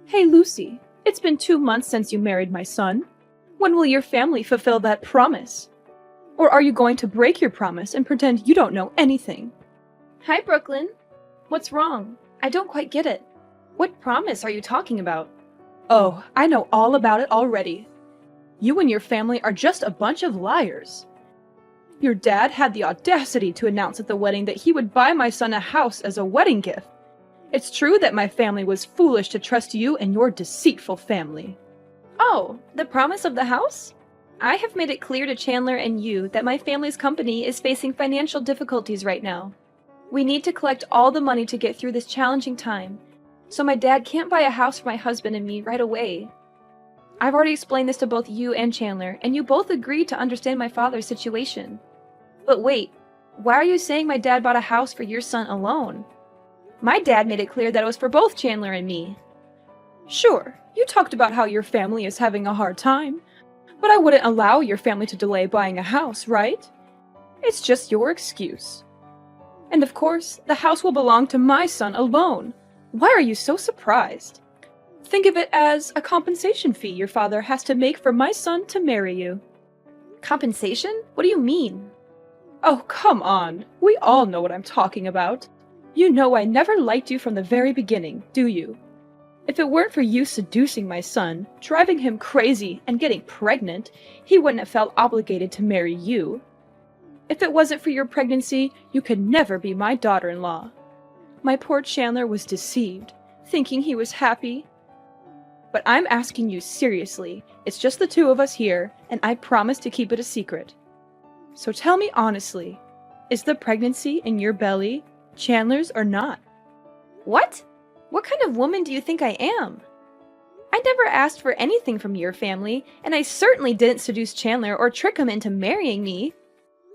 Hey Lucy, it's been 2 months since you married my son. When will your family fulfill that promise? Or are you going to break your promise and pretend you don't know anything? Hi, Brooklyn. What's wrong? I don't quite get it. What promise are you talking about? Oh, I know all about it already. You and your family are just a bunch of liars. Your dad had the audacity to announce at the wedding that he would buy my son a house as a wedding gift. It's true that my family was foolish to trust you and your deceitful family. Oh, the promise of the house? I have made it clear to Chandler and you that my family's company is facing financial difficulties right now. We need to collect all the money to get through this challenging time, so my dad can't buy a house for my husband and me right away. I've already explained this to both you and Chandler, and you both agreed to understand my father's situation. But wait, why are you saying my dad bought a house for your son alone? My dad made it clear that it was for both Chandler and me. Sure, you talked about how your family is having a hard time, but I wouldn't allow your family to delay buying a house, right? It's just your excuse. And of course, the house will belong to my son alone. Why are you so surprised? Think of it as a compensation fee your father has to make for my son to marry you. Compensation? What do you mean? Oh, come on. We all know what I'm talking about. You know I never liked you from the very beginning, do you? If it weren't for you seducing my son, driving him crazy, and getting pregnant, he wouldn't have felt obligated to marry you. If it wasn't for your pregnancy, you could never be my daughter-in-law. My poor Chandler was deceived, thinking he was happy. But I'm asking you seriously. It's just the two of us here, and I promise to keep it a secret. So tell me honestly, is the pregnancy in your belly Chandler's or not? What? What kind of woman do you think I am? I never asked for anything from your family, and I certainly didn't seduce Chandler or trick him into marrying me.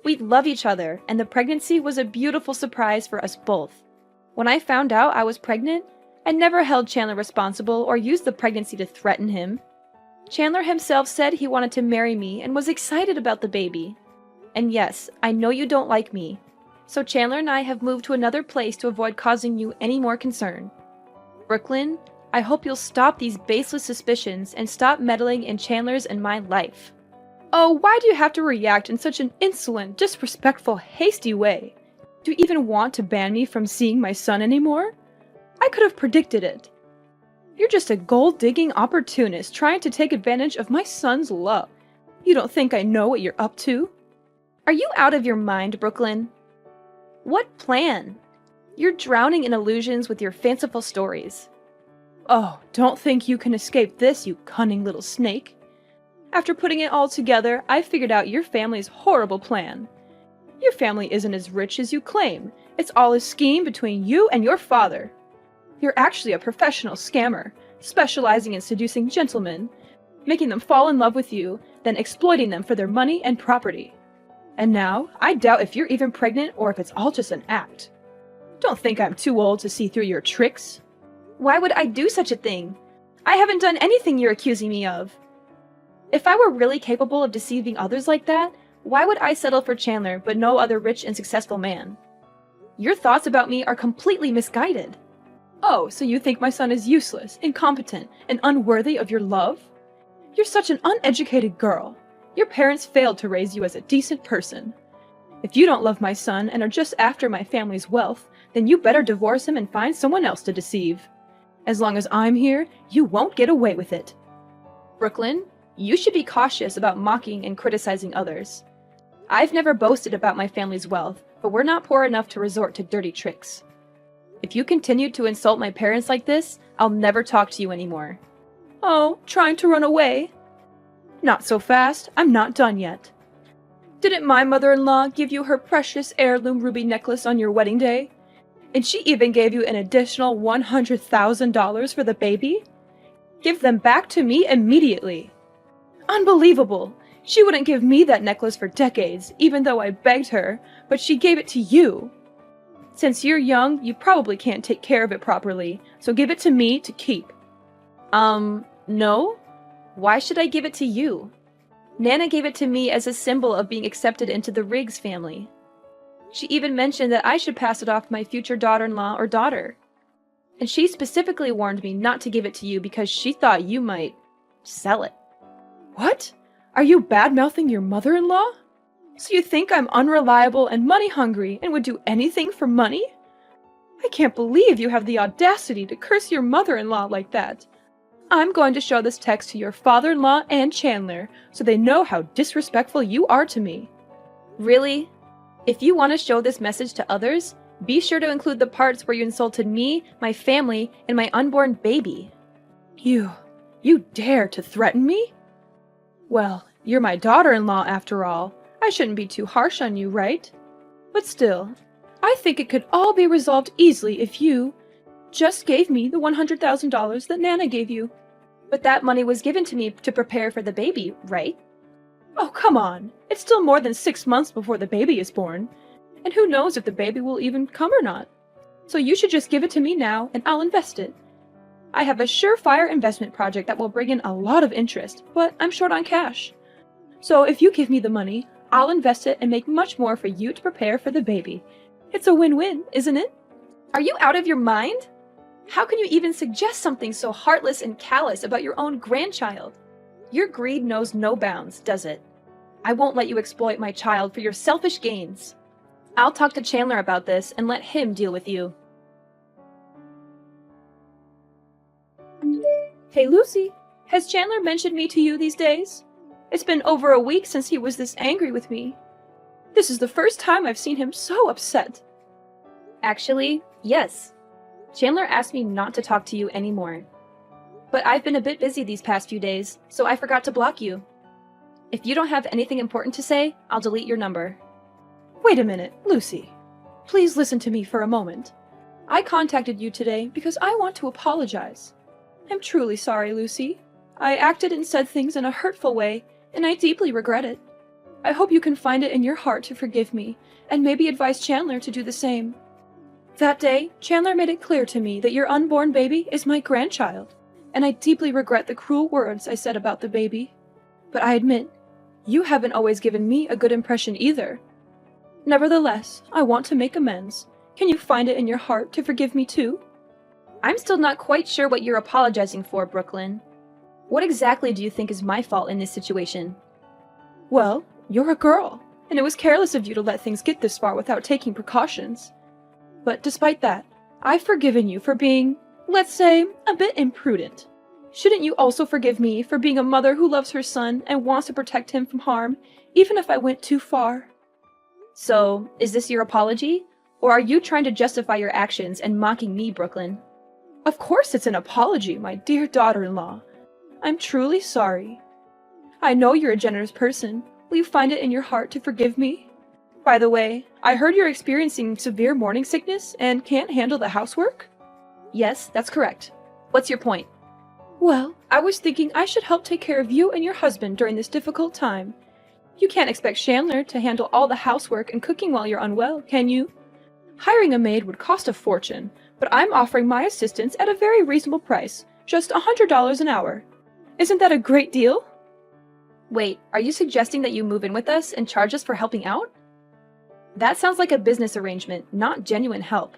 We love each other, and the pregnancy was a beautiful surprise for us both. When I found out I was pregnant, I never held Chandler responsible or used the pregnancy to threaten him. Chandler himself said he wanted to marry me and was excited about the baby. And yes, I know you don't like me, so Chandler and I have moved to another place to avoid causing you any more concern. Brooklyn, I hope you'll stop these baseless suspicions and stop meddling in Chandler's and my life. Oh, why do you have to react in such an insolent, disrespectful, hasty way? Do you even want to ban me from seeing my son anymore? I could have predicted it. You're just a gold-digging opportunist trying to take advantage of my son's love. You don't think I know what you're up to? Are you out of your mind, Brooklyn? What plan? You're drowning in illusions with your fanciful stories. Oh, don't think you can escape this, you cunning little snake. After putting it all together, I figured out your family's horrible plan. Your family isn't as rich as you claim. It's all a scheme between you and your father. You're actually a professional scammer, specializing in seducing gentlemen, making them fall in love with you, then exploiting them for their money and property. And now, I doubt if you're even pregnant or if it's all just an act. Don't think I'm too old to see through your tricks. Why would I do such a thing? I haven't done anything you're accusing me of. If I were really capable of deceiving others like that, why would I settle for Chandler but no other rich and successful man? Your thoughts about me are completely misguided. Oh, so you think my son is useless, incompetent, and unworthy of your love? You're such an uneducated girl. Your parents failed to raise you as a decent person. If you don't love my son and are just after my family's wealth, then you better divorce him and find someone else to deceive. As long as I'm here, you won't get away with it. Brooklyn, you should be cautious about mocking and criticizing others. I've never boasted about my family's wealth, but we're not poor enough to resort to dirty tricks. If you continue to insult my parents like this, I'll never talk to you anymore. Oh, trying to run away? Not so fast, I'm not done yet. Didn't my mother-in-law give you her precious heirloom ruby necklace on your wedding day? And she even gave you an additional $100,000 for the baby? Give them back to me immediately. Unbelievable! She wouldn't give me that necklace for decades, even though I begged her, but she gave it to you. Since you're young, you probably can't take care of it properly, so give it to me to keep. No? Why should I give it to you? Nana gave it to me as a symbol of being accepted into the Riggs family. She even mentioned that I should pass it off to my future daughter-in-law or daughter. And she specifically warned me not to give it to you because she thought you might sell it. What? Are you bad-mouthing your mother-in-law? So you think I'm unreliable and money-hungry and would do anything for money? I can't believe you have the audacity to curse your mother-in-law like that. I'm going to show this text to your father-in-law and Chandler so they know how disrespectful you are to me. Really? If you want to show this message to others, be sure to include the parts where you insulted me, my family, and my unborn baby. You dare to threaten me? Well, you're my daughter-in-law after all. I shouldn't be too harsh on you, right? But still, I think it could all be resolved easily if you just gave me the $100,000 that Nana gave you. But that money was given to me to prepare for the baby, right? Oh, come on. It's still more than 6 months before the baby is born. And who knows if the baby will even come or not. So you should just give it to me now and I'll invest it. I have a surefire investment project that will bring in a lot of interest, but I'm short on cash. So if you give me the money, I'll invest it and make much more for you to prepare for the baby. It's a win-win, isn't it? Are you out of your mind? How can you even suggest something so heartless and callous about your own grandchild? Your greed knows no bounds, does it? I won't let you exploit my child for your selfish gains. I'll talk to Chandler about this and let him deal with you. Hey Lucy, has Chandler mentioned me to you these days? It's been over a week since he was this angry with me. This is the first time I've seen him so upset. Actually, yes. Chandler asked me not to talk to you anymore. But I've been a bit busy these past few days, so I forgot to block you. If you don't have anything important to say, I'll delete your number. Wait a minute, Lucy. Please listen to me for a moment. I contacted you today because I want to apologize. I'm truly sorry, Lucy. I acted and said things in a hurtful way, and I deeply regret it. I hope you can find it in your heart to forgive me, and maybe advise Chandler to do the same. That day, Chandler made it clear to me that your unborn baby is my grandchild, and I deeply regret the cruel words I said about the baby. But I admit, you haven't always given me a good impression either. Nevertheless, I want to make amends. Can you find it in your heart to forgive me too? I'm still not quite sure what you're apologizing for, Brooklyn. What exactly do you think is my fault in this situation? Well, you're a girl, and it was careless of you to let things get this far without taking precautions. But despite that, I've forgiven you for being, let's say, a bit imprudent. Shouldn't you also forgive me for being a mother who loves her son and wants to protect him from harm, even if I went too far? So, is this your apology? Or are you trying to justify your actions and mocking me, Brooklyn? Of course it's an apology, my dear daughter-in-law. I'm truly sorry. I know you're a generous person. Will you find it in your heart to forgive me? By the way, I heard you're experiencing severe morning sickness and can't handle the housework? Yes, that's correct. What's your point? Well, I was thinking I should help take care of you and your husband during this difficult time. You can't expect Chandler to handle all the housework and cooking while you're unwell, can you? Hiring a maid would cost a fortune, but I'm offering my assistance at a very reasonable price, just $100 an hour. Isn't that a great deal? Wait, are you suggesting that you move in with us and charge us for helping out? That sounds like a business arrangement, not genuine help.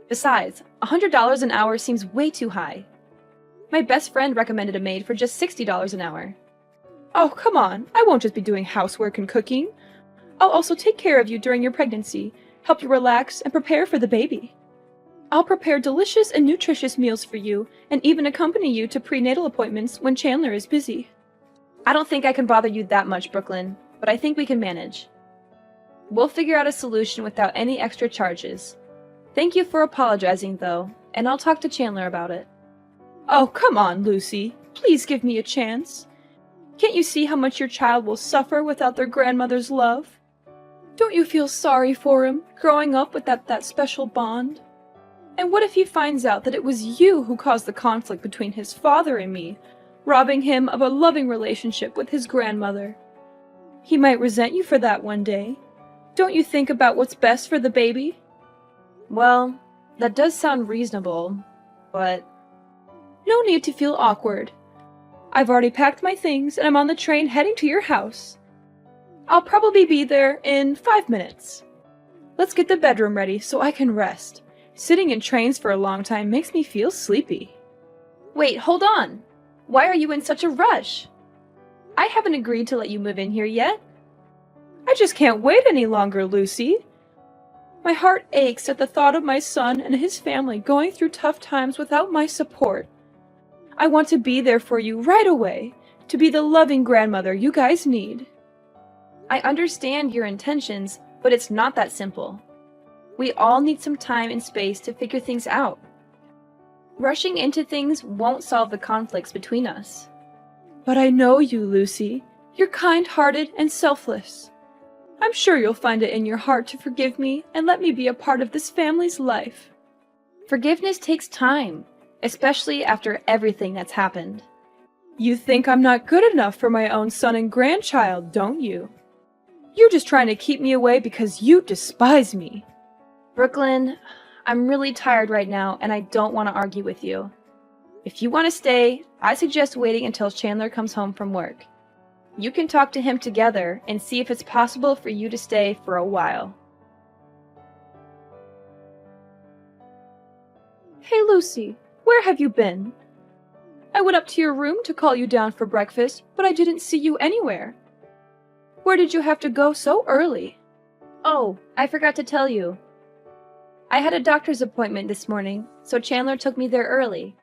Besides, $100 an hour seems way too high. My best friend recommended a maid for just $60 an hour. Oh, come on. I won't just be doing housework and cooking. I'll also take care of you during your pregnancy, help you relax, and prepare for the baby. I'll prepare delicious and nutritious meals for you, and even accompany you to prenatal appointments when Chandler is busy. I don't think I can bother you that much, Brooklyn, but I think we can manage. We'll figure out a solution without any extra charges. Thank you for apologizing, though, and I'll talk to Chandler about it. Oh, come on, Lucy. Please give me a chance. Can't you see how much your child will suffer without their grandmother's love? Don't you feel sorry for him, growing up without that special bond? And what if he finds out that it was you who caused the conflict between his father and me, robbing him of a loving relationship with his grandmother? He might resent you for that one day. Don't you think about what's best for the baby? Well, that does sound reasonable, but... No need to feel awkward. I've already packed my things and I'm on the train heading to your house. I'll probably be there in 5 minutes. Let's get the bedroom ready so I can rest. Sitting in trains for a long time makes me feel sleepy. Wait, hold on. Why are you in such a rush? I haven't agreed to let you move in here yet. I just can't wait any longer, Lucy. My heart aches at the thought of my son and his family going through tough times without my support. I want to be there for you right away, to be the loving grandmother you guys need. I understand your intentions, but it's not that simple. We all need some time and space to figure things out. Rushing into things won't solve the conflicts between us. But I know you, Lucy. You're kind-hearted and selfless. I'm sure you'll find it in your heart to forgive me and let me be a part of this family's life. Forgiveness takes time, especially after everything that's happened. You think I'm not good enough for my own son and grandchild, don't you? You're just trying to keep me away because you despise me. Brooklyn, I'm really tired right now and I don't want to argue with you. If you want to stay, I suggest waiting until Chandler comes home from work. You can talk to him together and see if it's possible for you to stay for a while. Hey, Lucy, where have you been? I went up to your room to call you down for breakfast, but I didn't see you anywhere. Where did you have to go so early? Oh, I forgot to tell you. I had a doctor's appointment this morning, so Chandler took me there early.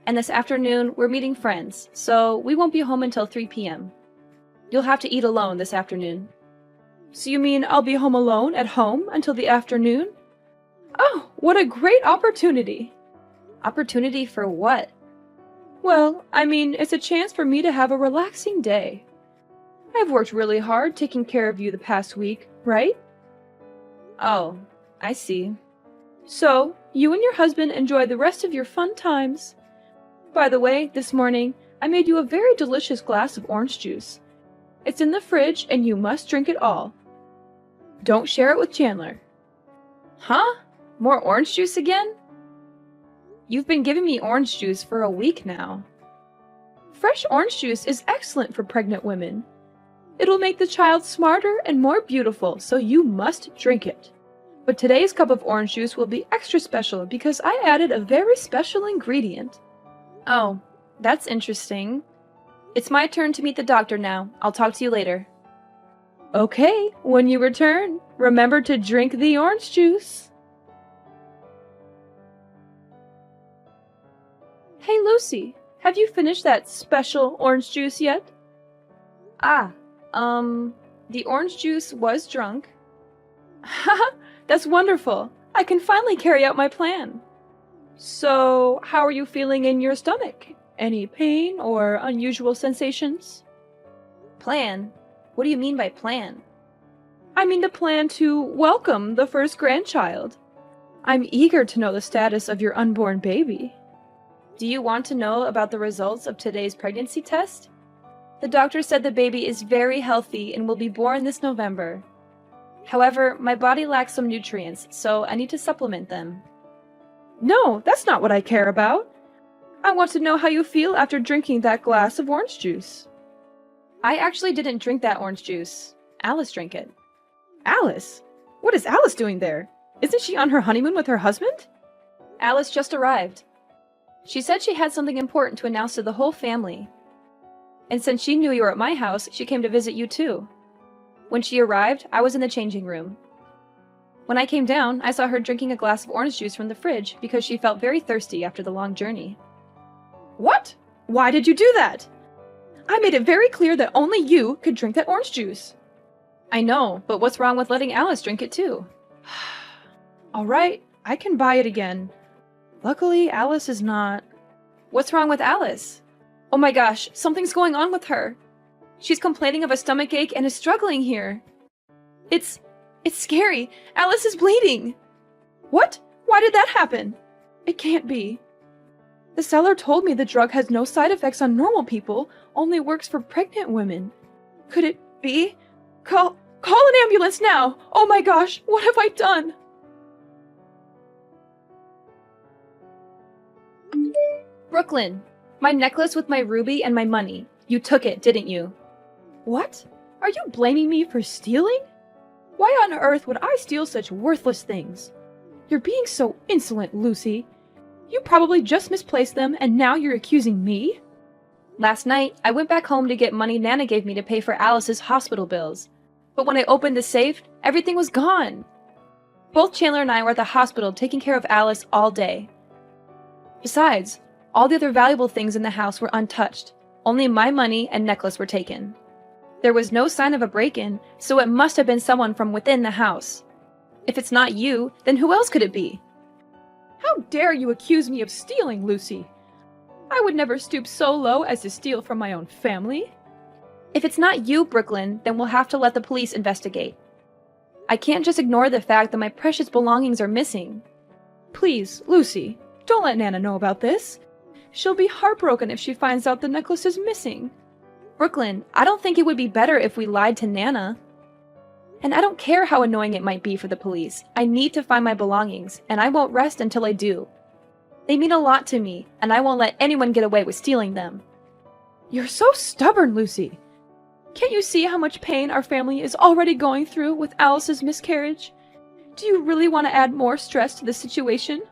And this afternoon, we're meeting friends, so we won't be home until 3 p.m. You'll have to eat alone this afternoon. So you mean I'll be home alone at home until the afternoon? Oh, what a great opportunity! Opportunity for what? Well, I mean, it's a chance for me to have a relaxing day. I've worked really hard taking care of you the past week, right? Oh, I see. So, you and your husband enjoy the rest of your fun times. By the way, this morning, I made you a very delicious glass of orange juice. It's in the fridge and you must drink it all. Don't share it with Chandler. Huh? More orange juice again? You've been giving me orange juice for a week now. Fresh orange juice is excellent for pregnant women. It'll make the child smarter and more beautiful, so you must drink it. But today's cup of orange juice will be extra special because I added a very special ingredient. Oh, that's interesting. It's my turn to meet the doctor now. I'll talk to you later. Okay, when you return, remember to drink the orange juice. Hey, Lucy, have you finished that special orange juice yet? The orange juice was drunk. Haha, that's wonderful. I can finally carry out my plan. So, how are you feeling in your stomach? Any pain or unusual sensations? Plan? What do you mean by plan? I mean the plan to welcome the first grandchild. I'm eager to know the status of your unborn baby. Do you want to know about the results of today's pregnancy test? The doctor said the baby is very healthy and will be born this November. However, my body lacks some nutrients, so I need to supplement them. No, that's not what I care about. I want to know how you feel after drinking that glass of orange juice. I actually didn't drink that orange juice. Alice drank it. Alice? What is Alice doing there? Isn't she on her honeymoon with her husband? Alice just arrived. She said she had something important to announce to the whole family. And since she knew you were at my house, she came to visit you too. When she arrived, I was in the changing room. When I came down, I saw her drinking a glass of orange juice from the fridge because she felt very thirsty after the long journey. What? Why did you do that? I made it very clear that only you could drink that orange juice. I know, but what's wrong with letting Alice drink it too? All right, I can buy it again. Luckily, Alice is not... What's wrong with Alice? Oh my gosh, something's going on with her. She's complaining of a stomachache and is struggling here. It's scary. Alice is bleeding. What? Why did that happen? It can't be. The seller told me the drug has no side effects on normal people, only works for pregnant women. Could it be? Call an ambulance now! Oh my gosh, what have I done? Brooklyn, my necklace with my ruby and my money. You took it, didn't you? What? Are you blaming me for stealing? Why on earth would I steal such worthless things? You're being so insolent, Lucy. You probably just misplaced them and now you're accusing me? Last night, I went back home to get money Nana gave me to pay for Alice's hospital bills. But when I opened the safe, everything was gone. Both Chandler and I were at the hospital taking care of Alice all day. Besides, all the other valuable things in the house were untouched. Only my money and necklace were taken. There was no sign of a break-in, so it must have been someone from within the house. If it's not you, then who else could it be? How dare you accuse me of stealing, Lucy? I would never stoop so low as to steal from my own family. If it's not you, Brooklyn, then we'll have to let the police investigate. I can't just ignore the fact that my precious belongings are missing. Please, Lucy, don't let Nana know about this. She'll be heartbroken if she finds out the necklace is missing. Brooklyn, I don't think it would be better if we lied to Nana. And I don't care how annoying it might be for the police. I need to find my belongings, and I won't rest until I do. They mean a lot to me, and I won't let anyone get away with stealing them. You're so stubborn, Lucy. Can't you see how much pain our family is already going through with Alice's miscarriage? Do you really want to add more stress to the situation?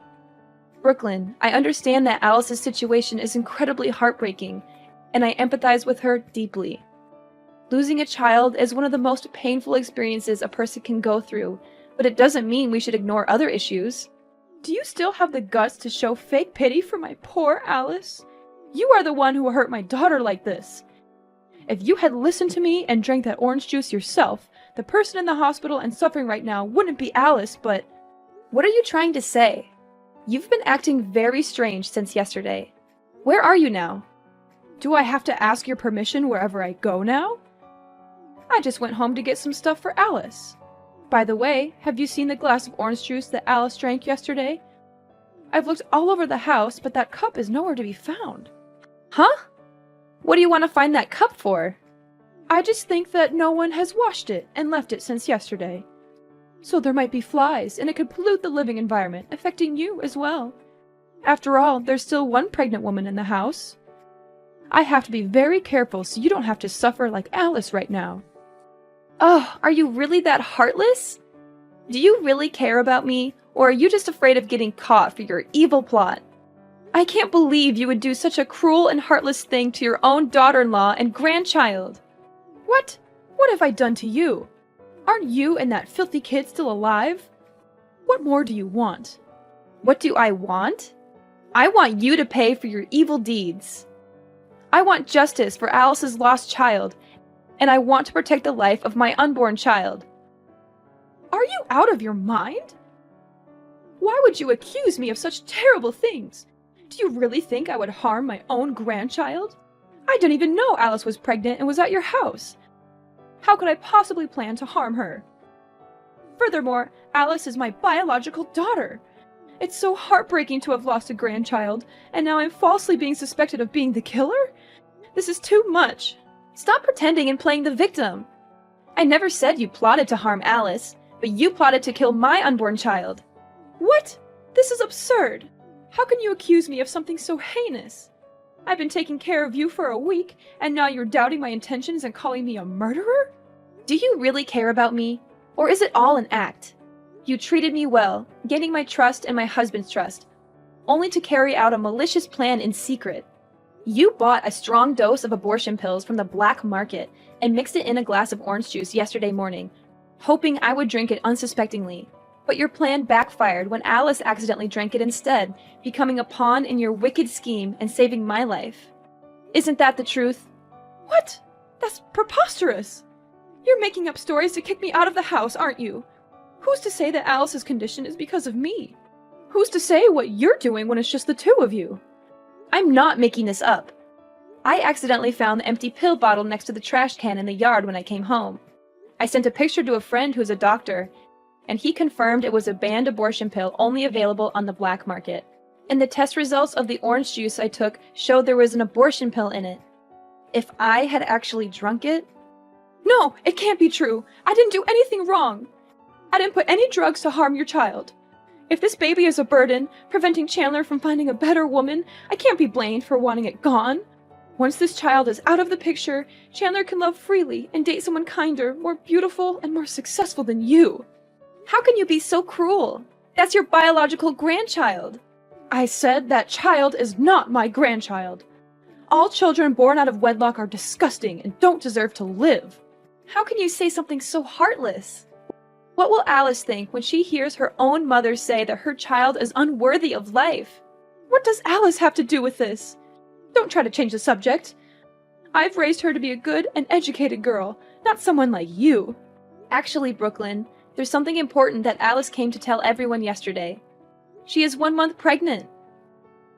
Brooklyn, I understand that Alice's situation is incredibly heartbreaking, and I empathize with her deeply. Losing a child is one of the most painful experiences a person can go through, but it doesn't mean we should ignore other issues. Do you still have the guts to show fake pity for my poor Alice? You are the one who hurt my daughter like this. If you had listened to me and drank that orange juice yourself, the person in the hospital and suffering right now wouldn't be Alice, but... What are you trying to say? You've been acting very strange since yesterday. Where are you now? Do I have to ask your permission wherever I go now? I just went home to get some stuff for Alice. By the way, have you seen the glass of orange juice that Alice drank yesterday? I've looked all over the house, but that cup is nowhere to be found. Huh? What do you want to find that cup for? I just think that no one has washed it and left it since yesterday. So there might be flies, and it could pollute the living environment, affecting you as well. After all, there's still one pregnant woman in the house. I have to be very careful so you don't have to suffer like Alice right now. Oh, are you really that heartless? Do you really care about me, or are you just afraid of getting caught for your evil plot? I can't believe you would do such a cruel and heartless thing to your own daughter-in-law and grandchild. What? What have I done to you? Aren't you and that filthy kid still alive? What more do you want? What do I want? I want you to pay for your evil deeds. I want justice for Alice's lost child, and I want to protect the life of my unborn child. Are you out of your mind? Why would you accuse me of such terrible things? Do you really think I would harm my own grandchild? I didn't even know Alice was pregnant and was at your house. How could I possibly plan to harm her? Furthermore, Alice is my biological daughter. It's so heartbreaking to have lost a grandchild, and now I'm falsely being suspected of being the killer? This is too much. Stop pretending and playing the victim. I never said you plotted to harm Alice, but you plotted to kill my unborn child. What? This is absurd. How can you accuse me of something so heinous? I've been taking care of you for a week, and now you're doubting my intentions and calling me a murderer? Do you really care about me? Or is it all an act? You treated me well, gaining my trust and my husband's trust, only to carry out a malicious plan in secret. You bought a strong dose of abortion pills from the black market and mixed it in a glass of orange juice yesterday morning, hoping I would drink it unsuspectingly. But your plan backfired when Alice accidentally drank it instead, becoming a pawn in your wicked scheme and saving my life. Isn't that the truth? What? That's preposterous! You're making up stories to kick me out of the house, aren't you? Who's to say that Alice's condition is because of me? Who's to say what you're doing when it's just the two of you? I'm not making this up. I accidentally found the empty pill bottle next to the trash can in the yard when I came home. I sent a picture to a friend who's a doctor, and he confirmed it was a banned abortion pill only available on the black market. And the test results of the orange juice I took showed there was an abortion pill in it. If I had actually drunk it... No, it can't be true. I didn't do anything wrong. I didn't put any drugs to harm your child. If this baby is a burden, preventing Chandler from finding a better woman, I can't be blamed for wanting it gone. Once this child is out of the picture, Chandler can love freely and date someone kinder, more beautiful, and more successful than you. How can you be so cruel? That's your biological grandchild. I said that child is not my grandchild. All children born out of wedlock are disgusting and don't deserve to live. How can you say something so heartless? What will Alice think when she hears her own mother say that her child is unworthy of life? What does Alice have to do with this? Don't try to change the subject. I've raised her to be a good and educated girl, not someone like you. Actually, Brooklyn, there's something important that Alice came to tell everyone yesterday. She is 1 month pregnant.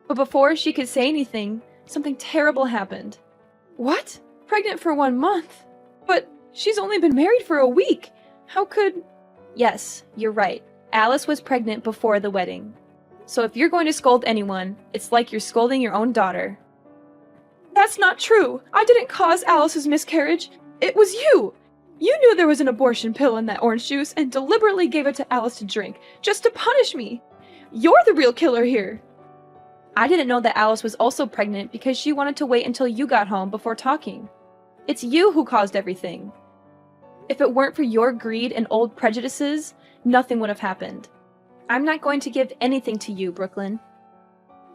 But before she could say anything, something terrible happened. What? Pregnant for 1 month? But she's only been married for a week. How could... Yes, you're right. Alice was pregnant before the wedding. So if you're going to scold anyone, it's like you're scolding your own daughter. That's not true. I didn't cause Alice's miscarriage. It was you. You knew there was an abortion pill in that orange juice and deliberately gave it to Alice to drink, just to punish me. You're the real killer here. I didn't know that Alice was also pregnant because she wanted to wait until you got home before talking. It's you who caused everything. If it weren't for your greed and old prejudices, nothing would have happened. I'm not going to give anything to you, Brooklyn.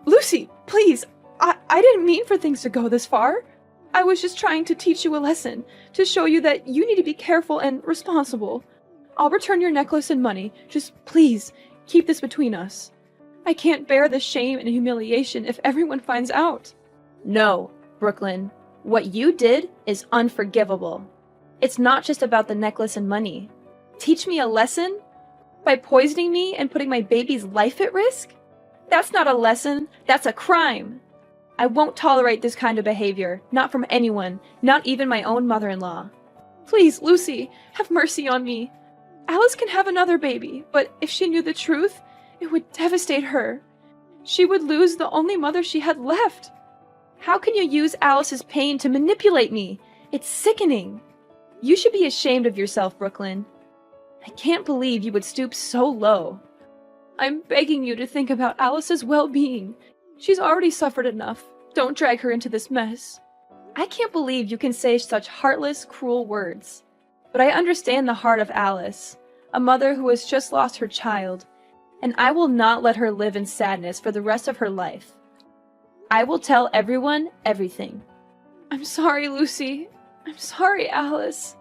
Lucy, please. I didn't mean for things to go this far. I was just trying to teach you a lesson, to show you that you need to be careful and responsible. I'll return your necklace and money. Just please, keep this between us. I can't bear the shame and humiliation if everyone finds out. No, Brooklyn. What you did is unforgivable. It's not just about the necklace and money. Teach me a lesson? By poisoning me and putting my baby's life at risk? That's not a lesson, that's a crime. I won't tolerate this kind of behavior, not from anyone, not even my own mother-in-law. Please, Lucy, have mercy on me. Alice can have another baby, but if she knew the truth, it would devastate her. She would lose the only mother she had left. How can you use Alice's pain to manipulate me? It's sickening. You should be ashamed of yourself, Brooklyn. I can't believe you would stoop so low. I'm begging you to think about Alice's well-being. She's already suffered enough. Don't drag her into this mess. I can't believe you can say such heartless, cruel words. But I understand the heart of Alice, a mother who has just lost her child, and I will not let her live in sadness for the rest of her life. I will tell everyone everything. I'm sorry, Lucy. I'm sorry, Alice.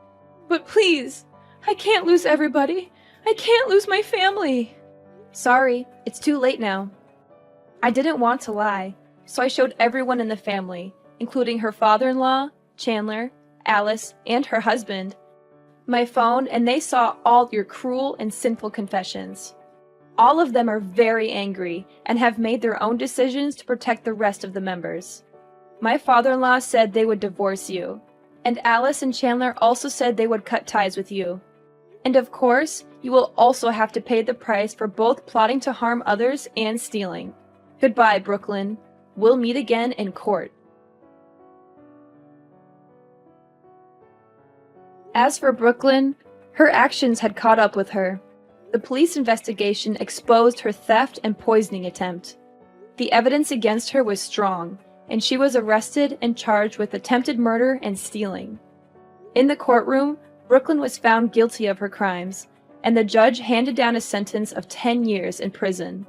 But please, I can't lose everybody. I can't lose my family. Sorry, it's too late now. I didn't want to lie, so I showed everyone in the family, including her father-in-law, Chandler, Alice, and her husband, my phone, and they saw all your cruel and sinful confessions. All of them are very angry and have made their own decisions to protect the rest of the members. My father-in-law said they would divorce you, and Alice and Chandler also said they would cut ties with you. And of course, you will also have to pay the price for both plotting to harm others and stealing. Goodbye, Brooklyn. We'll meet again in court. As for Brooklyn, her actions had caught up with her. The police investigation exposed her theft and poisoning attempt. The evidence against her was strong, and she was arrested and charged with attempted murder and stealing. In the courtroom, Brooklyn was found guilty of her crimes, and the judge handed down a sentence of 10 years in prison.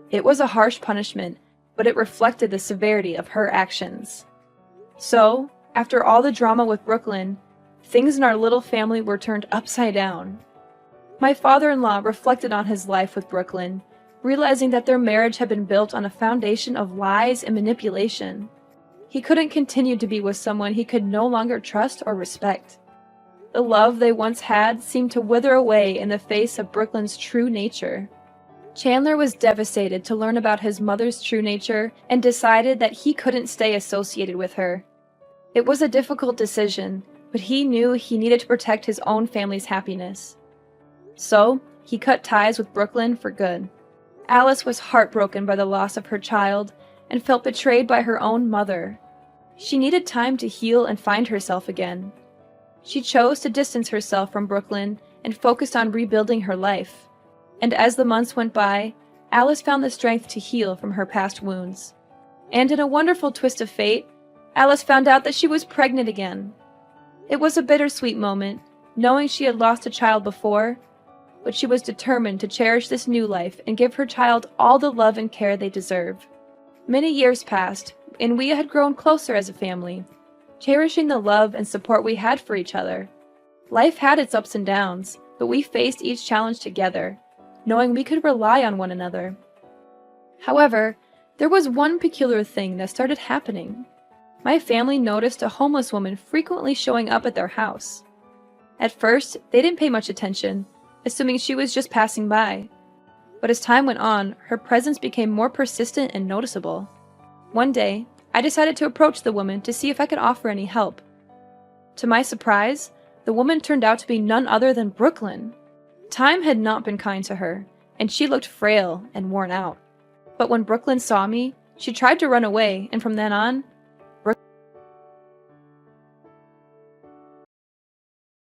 It was a harsh punishment, but it reflected the severity of her actions. So, after all the drama with Brooklyn, things in our little family were turned upside down. My father-in-law reflected on his life with Brooklyn, realizing that their marriage had been built on a foundation of lies and manipulation. He couldn't continue to be with someone he could no longer trust or respect. The love they once had seemed to wither away in the face of Brooklyn's true nature. Chandler was devastated to learn about his mother's true nature and decided that he couldn't stay associated with her. It was a difficult decision, but he knew he needed to protect his own family's happiness. So, he cut ties with Brooklyn for good. Alice was heartbroken by the loss of her child and felt betrayed by her own mother. She needed time to heal and find herself again. She chose to distance herself from Brooklyn and focused on rebuilding her life. And as the months went by, Alice found the strength to heal from her past wounds. And in a wonderful twist of fate, Alice found out that she was pregnant again. It was a bittersweet moment, knowing she had lost a child before, but she was determined to cherish this new life and give her child all the love and care they deserve. Many years passed, and we had grown closer as a family, cherishing the love and support we had for each other. Life had its ups and downs, but we faced each challenge together, knowing we could rely on one another. However, there was one peculiar thing that started happening. My family noticed a homeless woman frequently showing up at their house. At first, they didn't pay much attention, assuming she was just passing by. But as time went on, her presence became more persistent and noticeable. One day, I decided to approach the woman to see if I could offer any help. To my surprise, the woman turned out to be none other than Brooklyn. Time had not been kind to her, and she looked frail and worn out. But when Brooklyn saw me, she tried to run away, and from then on,